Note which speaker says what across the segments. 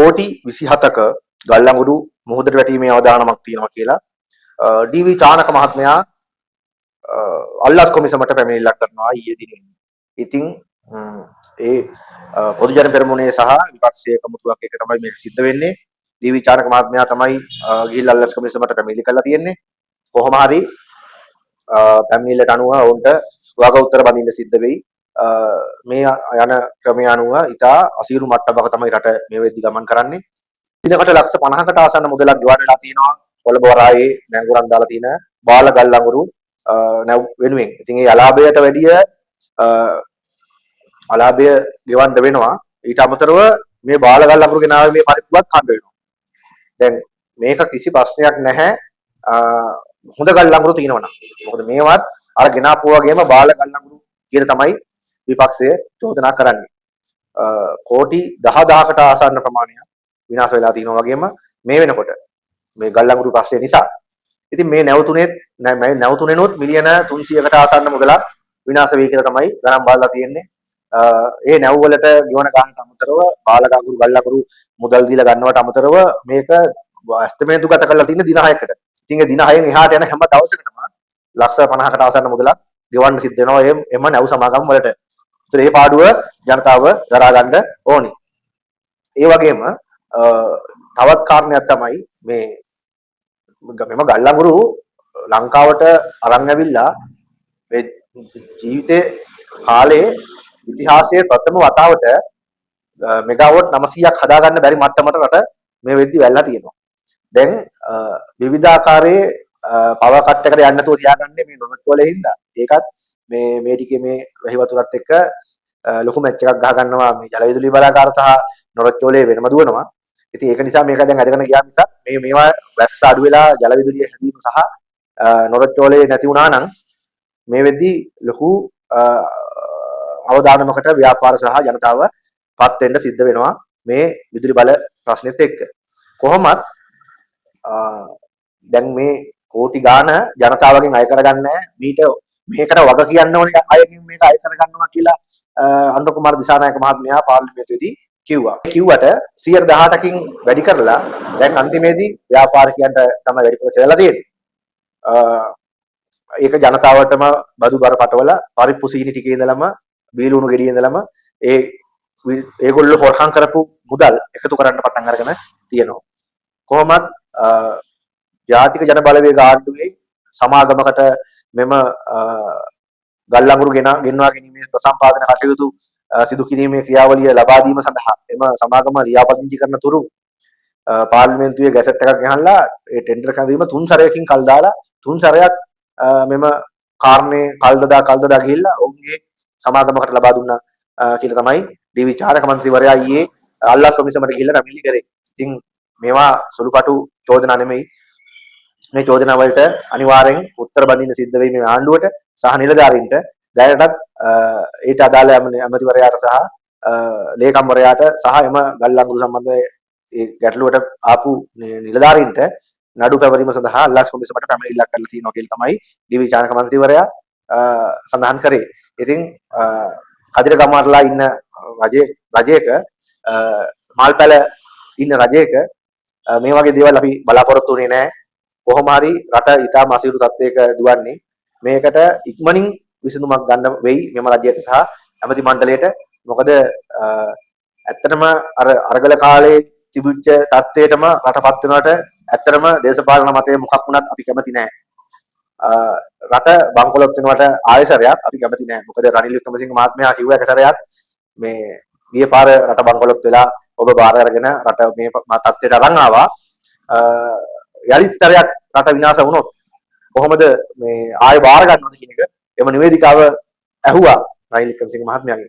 Speaker 1: කෝටි 27ක ගල්ලඟුරු මුහුදට වැටීමේ අවදානමක් තියෙනවා කියලා ඩී.වී. චානක මහත්මයා අල්ලාස් කොමිසමට පැමිණිල්ලක් කරනවා ඊයේ දිනේ. ඉතින් ඒ පොදු ජන පෙරමුණේ සහ විපක්ෂයේ කමුතුවක් එක තමයි මේක සිද්ධ වෙන්නේ. ඩී.වී. චානක මහත්මයා තමයි ගිහිල්ලා අල්ලාස් කොමිසමට පැමිණිලි කරලා තියෙන්නේ. කොහොම හරි පැමිණිල්ලට අනුව ඔවුන්ට වග උත්තර බඳින්න සිද්ධ වෙයි. මේ යන ක්‍රමය අනුව ඉතා අසීරු මට්ටමක තමයි රට මේ වෙද්දි ගමන් කරන්නේ. දිනකට ලක්ෂ 50කට ආසන්න මුදලක් ගෙවන්න වෙලා තියෙනවා. කොළඹ වරායේ නැංගුරන් දාලා තියෙන බාල ගල්ලඟුරු නැව් වෙනුවෙන්. ඉතින් ඒ අලාභයට වැඩිය අලාභය ගෙවන්න වෙනවා. ඊට අමතරව මේ බාල ගල්ලඟුරු ගෙනාවේ මේ පරිප්පුවත් හම්බ වෙනවා. දැන් මේක කිසි ප්‍රශ්නයක් නැහැ. හොඳ ගල්ලඟුරු තියෙනවා නම්. මොකද මේවත් අර ගෙනාපු වගේම බාල ගල්ලඟුරු කියන තමයි විපක්ෂය චෝදනා කරන්නේ. කෝටි 10000කට ආසන්න ප්‍රමාණයක් විනාශ වෙලා තියෙනවා වගේම මේ වෙනකොට මේ ගල්ලඟුරු ප්‍රශ්නය නිසා ඉතින් මේ නැව තුනෙනොත් මිලියන 300කට ආසන්න මුදලක් විනාශ වෙයි කියලා තමයි ගණන් බලලා තියෙන්නේ. ඒ නැව් වලට ගෙවන ගානට අමතරව බාලගඟුරු ගල්ලඟුරු මුදල් දීලා ගන්නවට අමතරව මේක ඇස්තමේන්තු ගත කරලා තියෙන දින 6කට. ඉතින් ඒ දින 6න් එහාට යන හැම දවසකටම ලක්ෂ 50කට ආසන්න මුදලක් ගෙවන්න සිද්ධ වෙනවා එම නැව් සමාගම් වලට. ඒතර මේ පාඩුව ජනතාව දරා ගන්න ඕනි. ඒ වගේම තවත් කාරණයක් තමයි මෙම ගල්ලඟුරු ලංකාවට අරන් ඇවිල්ලා මේ ජීවිතේ කාලේ ඉතිහාසයේ ප්‍රථම වතාවට මෙගාවොට් 900ක් හදාගන්න බැරි මට්ටමට රට මේ වෙද්දි වැල්ලා තියෙනවා. දැන් විවිධාකාරයේ පවර් කට් එකට යන්න නැතුව තියාගන්නේ මේ නොනොට් වලේ හින්දා. ඒකත් මේ ටිකේ මේ වැහි වතුරත් එක්ක ලොකු මැච් එකක් ගහ ගන්නවා මේ ජල විදුලි බලාගාර සහ නොරොච් වලේ වෙනම දුවනවා. ඉතින් ඒක නිසා මේක දැන් අදගෙන ගියා මිසක් මේවා වැස්ස අඩු වෙලා ජල විදුලිය හැදීම සහ නොරොච් වලේ නැති වුණා නම් මේ වෙද්දි ලොකු අවදානමකට ව්‍යාපාර සහ ජනතාව පත් වෙන්න සිද්ධ වෙනවා මේ විදුලි බල ප්‍රශ්නෙත් එක්ක. කොහොමත් දැන් මේ කෝටි ගාන ජනතාවගෙන් අය කරගන්නේ මේකට වග කියන්න ඕනේ අයගෙන් මේක අය කරගන්නවා කියලා අනුර කුමාර දිසානායක මහත්මයා පාර්ලිමේන්තුවේදී කිව්වා. කිව්වට 118කින් වැඩි කරලා දැන් අන්තිමේදී ව්‍යාපාරිකයන්ට තමයි වැඩිපුර කියලා තියෙන්නේ. ඒක ජනතාවටම බදු බර පටවල පරිප්පු සීනි ටිකේ ඉඳලම බීලුණු ගෙඩියේ ඉඳලම ඒගොල්ලෝ හොරකම් කරපු මුදල් එකතු කරන්න පටන් අරගෙන තියෙනවා. කොහොමත් ජාතික ජන බලවේග ආණ්ඩුවේ සමාගමකට මෙම ගල්ලඟුරු ගෙන්වා ගැනීමේ ප්‍රසම්පාදන කටයුතු සිදු කිරීමේ ක්‍රියාවලිය ලබා දීම සඳහා එම සමාගම ලියාපදිංචි කරන තුරු පාර්ලිමේන්තුවේ ගැසට් එකක් ගහලා ඒ ටෙන්ඩර් කැඳවීම 3 සැරයකින් කල් දාලා 3 සැරයක් මෙම කාරණේ කල් දදා ගිහිල්ලා ඔවුන්ගේ සමාගමකට ලබා දුන්නා කියලා තමයි ඩී.වී. චානක මන්ත්‍රීවරයා ඊයේ අල්ලාස් කොමිසමට ගිහිල්ලා පැමිණිලි කරේ. ඉතින් මේවා සුළුපටු චෝදනා නෙමෙයි. මේ චෝදනා වලට අනිවාර්යෙන් උත්තර බඳින්න සිද්ධ වෙයි මේ ආණ්ඩුවට සහ නිලධාරීන්ට. දැනටත් ඊට අදාළ ඇමතිවරයාට සහ ලේකම්වරයාට සහ එම ගල්ලඟුරු සම්බන්ධ ඒ ගැටලුවට ආපු නිලධාරීන්ට නඩු පැවරීම සඳහා අල්ලාස් කොමිසමට පැමිණිල්ලක් කරලා තියෙනවා කියලා තමයි ඩී.වී. චානක මන්ත්‍රීවරයා සඳහන් කරේ. ඉතින් කදිරගමරලා ඉන්න රජයක මාල්පැල ඉන්න රජයක මේ වගේ දේවල් අපි බලාපොරොත්තු වෙන්නේ නැහැ. කොහොම හරි රට ඉතාම අසීරු තත්ත්වයක දුවන්නේ. මේකට ඉක්මනින් විසඳුමක් ගන්න වෙයි මෙම රජයට සහ ඇමති මණ්ඩලයට. මොකද ඇත්තටම අර අරගල කාලේ තිබුච්ච තත්ත්වයටම රටපත් වෙනවට ඇත්තටම දේශපාලන මතය මොකක් වුණත් අපි කැමති නැහැ. රට බංකොලොත් වෙනවට ආයෙසරයක් අපි කැමති නැහැ. මොකද රනිල් වික්‍රමසිංහ මහත්මයා කිව්ව එක සැරයක් මේ ගිය පාර රට බංකොලොත් වෙලා ඔබ බාර අරගෙන රට මේ තත්ත්වයට අරන් ආවා. යලිත් සැරයක් රට විනාශ වුණොත් කොහොමද මේ ආයෙ බාර ගන්නවද කියන එක එම නිවේදිකාව ඇහුවා රනිල් වික්‍රමසිංහ මහත්මයාගෙන්.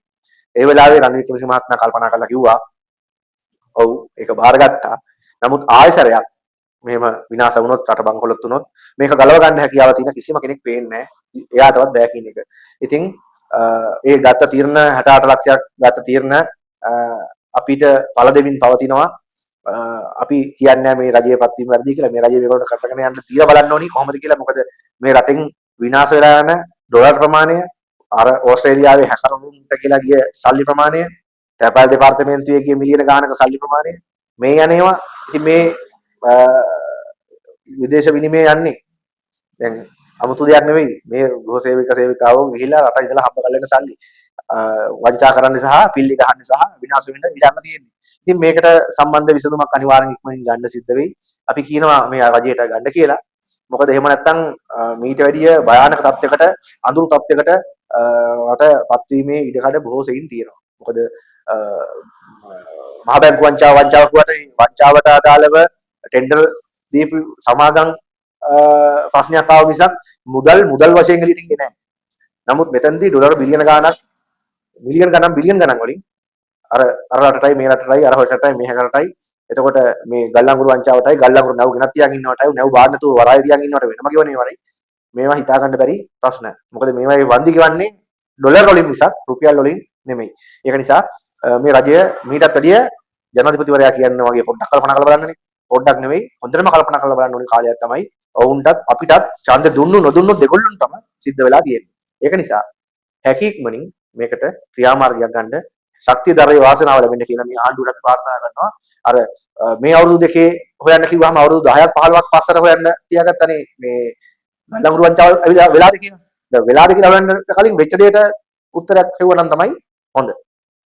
Speaker 1: ඒ වෙලාවේ රනිල් වික්‍රමසිංහ මහත්මයා කල්පනා කරලා කිව්වා ඔව් ඒක බාරගත්තා. නමුත් ආයෙසරයක් මෙහෙම විනාශ වුණොත් රට බංකොලොත් වුණොත් මේක ගලව ගන්න හැකියාව තියෙන කිසිම කෙනෙක් පේන්නේ නැහැ. එයාටවත් බෑ කියන එක. ඉතින් ඒ ගත්ත තීරණ 68 ලක්ෂයක් ගත්ත තීරණ අපිට පළ දෙමින් පවතිනවා. අපි කියන්නේ මේ රජයේ පත්වීම වැඩි කියලා. මේ රජයේ මේකට කරගෙන යන්න තියලා බලන්න ඕනි කොහොමද කියලා. මොකද මේ රටෙන් විනාශ වෙලා යන ඩොලර් ප්‍රමාණය අර ඕස්ට්‍රේලියාවේ හැකරුන්ට කියලා ගිය සල්ලි ප්‍රමාණය තැපැල් දෙපාර්තමේන්තුවේ ගිය මිලියන ගානක සල්ලි ප්‍රමාණය මේ යන්නේවා ඉතින් මේ විදේශ විනිමය යන්නේ දැන් 아무තු දෙයක් නෙවෙයි මේ ගෘහ සේවක සේවිකාවෝ ගිහිලා රට ඉඳලා හම්බ කරගෙන සල්ලි වංචා කරන්න සහ පිල්ලි ගහන්න සහ විනාශ වෙන්න ඉඩ යන්න තියෙන්නේ. ඉතින් මේකට සම්බන්ධ විසඳුමක් අනිවාර්යෙන් ඉක්මනින් ගන්න සිද්ධ වෙයි. අපි කියනවා මේ රජයට ගන්න කියලා. මොකද එහෙම නැත්නම් මීට වැඩිය භයානක තත්යකට අඳුරු තත්යකට රටපත් වීමේ ඉඩකඩ බොහෝ සෙයින් තියෙනවා. මොකද මහ බැංකු වංචාව කුවට වංචාවට අදාළව ටෙන්ඩර් දීපු සමාගම් ප්‍රශ්නයක් ආව නිසා මුදල් වශයෙන් එළියට ගියේ නැහැ. නමුත් මෙතනදී ඩොලර් බිලියන ගාණක් මිලියන් ගණන් වලින් අර රටටයි මේ රටටයි අර රටටයි මේ රටටයි එතකොට මේ ගල්ලංගුරු වංචාවටයි ගල්ලංගුරු නැව් ගෙනත් තියන් ඉන්නවටයි නැව් බාන්න නැතුව වරාය තියන් ඉන්නවට වෙනම ගෙවන්නේ වරයි මේවා හිතා ගන්න බැරි ප්‍රශ්න. මොකද මේවා වන්දි ගෙවන්නේ ඩොලර් වලින් මිසක් රුපියල් වලින් නෙමෙයි. ඒක නිසා මේ රජය මීටත් වැඩිය ජනාධිපතිවරයා කියන වගේ පොඩ්ඩක් කල්පනා කරලා බලන්නනේ. පොඩ්ඩක් නෙවෙයි හොඳටම කල්පනා කරලා බලන්න ඕනේ කාලයක් තමයි ඔවුන්ටත් අපිටත් ඡන්ද දුන්නු නොදුන්නු දෙගොල්ලන්ටම සිද්ධ වෙලා තියෙන්නේ. ඒක නිසා හැකි ඉක්මනින් මේකට ක්‍රියාමාර්ගයක් ගන්න ශක්තිය දරේ වාසනාව ලැබෙන්න කියලා මේ ආණ්ඩුවට ප්‍රාර්ථනා කරනවා. අර මේ අවුරුදු දෙකේ හොයන්න කිව්වහම අවුරුදු 10ක් 15ක් පස්සට හොයන්න තියාගත්තනේ මේ ගල්ලංගුරු වංචාව වෙලාද කියලා. දැන් වෙලාද කියලා හොයන්න කලින් වෙච්ච දෙයට උත්තරයක් හෙව්වනම් තමයි හොඳ.